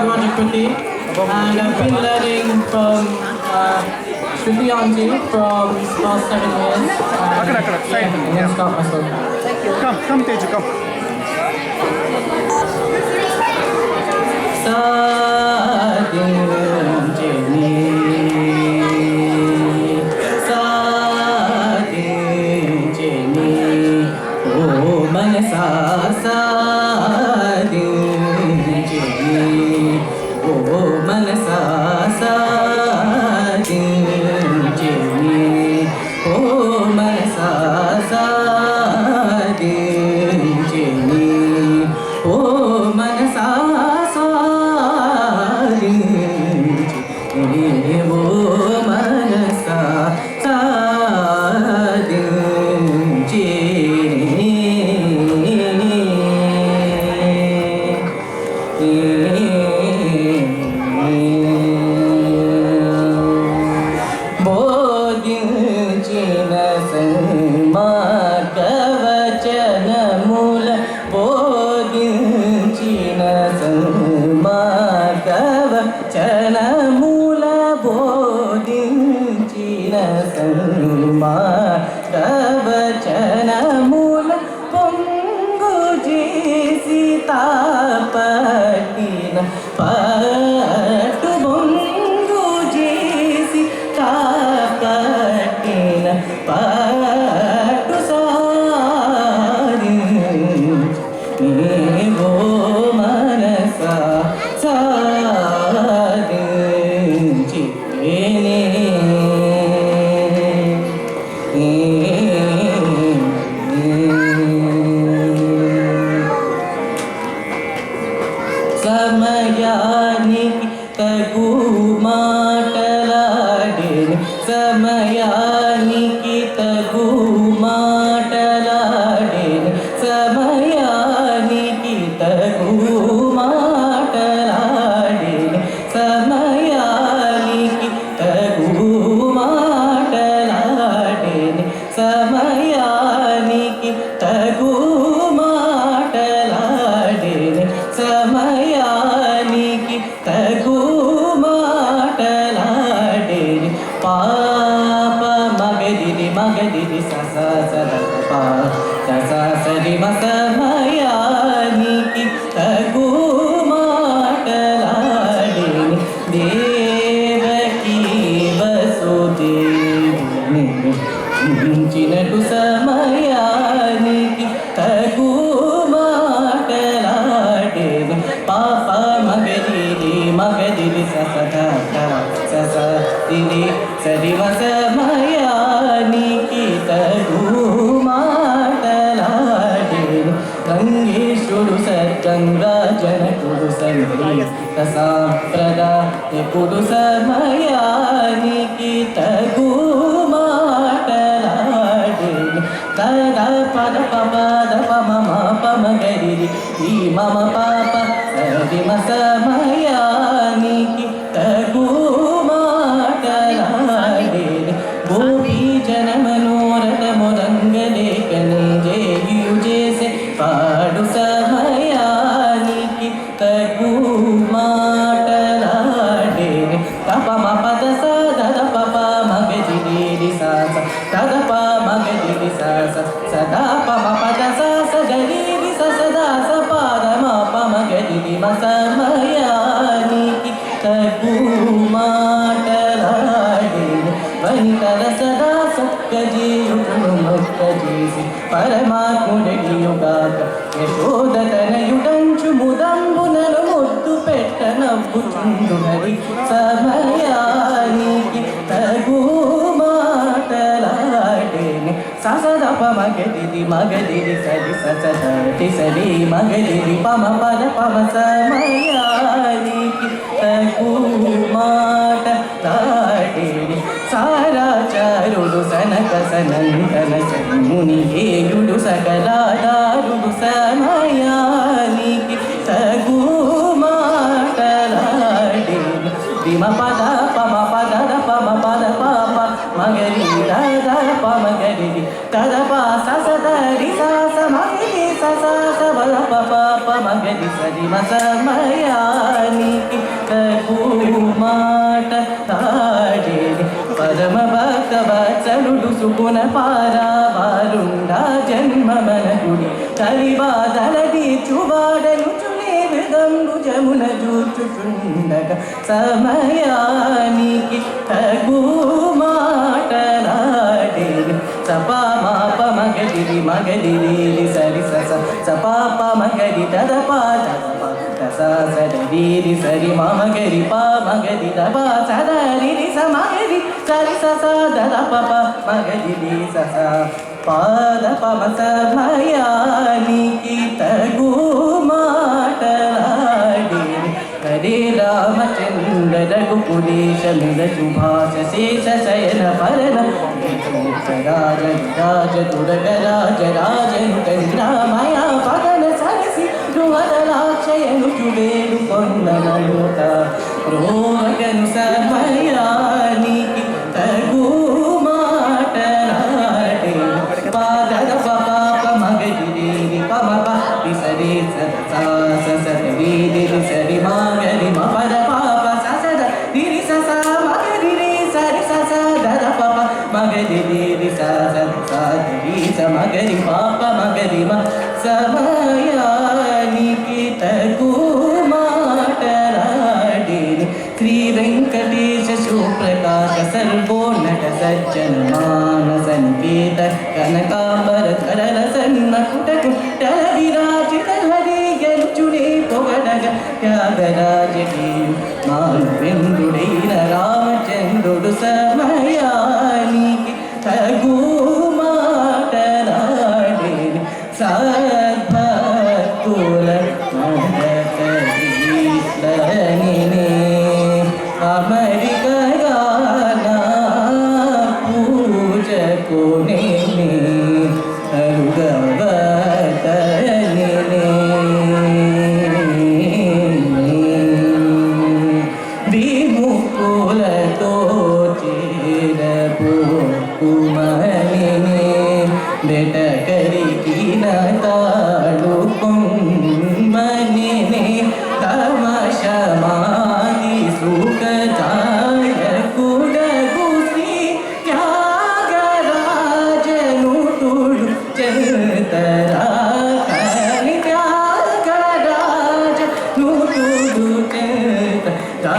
Rajakriti, and I've been learning from Shruti Aunty from last 7 years. I'm going to start myself. Come, Teju, come. Magadi sadi masamaya niki వత్సలుడు సుగుణ పారావారుండా జన్మ మనకుడి కలివాదలది చువాడను చునే విదంబు జమున జూచుచుండగ సమయానికి తగు మాటలాడే సపామాప మగదిరి మగదిరి సరి సస సపాప మగది దదపా సదరి సరి మగరి పా మగది దబా సదరి సమగరి సరి సస దద పప మగది సస పాద పమ సమయానికి తగు మాటలాడి హరే రామచంద్ర రఘుపురీశ మిల శుభాష శేష శయన పరణ రాజ రాజ దురగ రాజ రాజను చంద్రమయ పదన సరసి రుహదలాక్షయను చువేలు కొండనూత రోగను సమయానికి తగు మాటలాడే పాదద పాప మగదిరి పమ పి సరి సరి సరి మగరి మపద పాప ససద దిరి సస మగరి సరి సస దద పప మగరి సరి స మగరి పాప మగరి మ సమయానికి తగు మాటలాడే శ్రీ వెంకటేశ సుప్రకాశ సర్వోన్నత సజ్జన మానస నికేత కనకాంబర కరల సన్న కుటకుట్టల విరాజిత హరిగలు చుడే పొగడగ త్యాగరాజకి మానవేంద్రుడైన రామచంద్రుడు సమయానికి తగు మాటలాడే సద్భక్తుల మదకరీశ్వరనినే అమరికగాన పూజకునే అరుగవతనినే విముకులతో చేరపోకుమనినే బెటకరికిన తాడు కొమ్మనినే తమశమాది సుఖ కుడగు శ్రీ త్యాగరాజను తుడు చతరా కలి త్యాగరాజను తుడు చతరా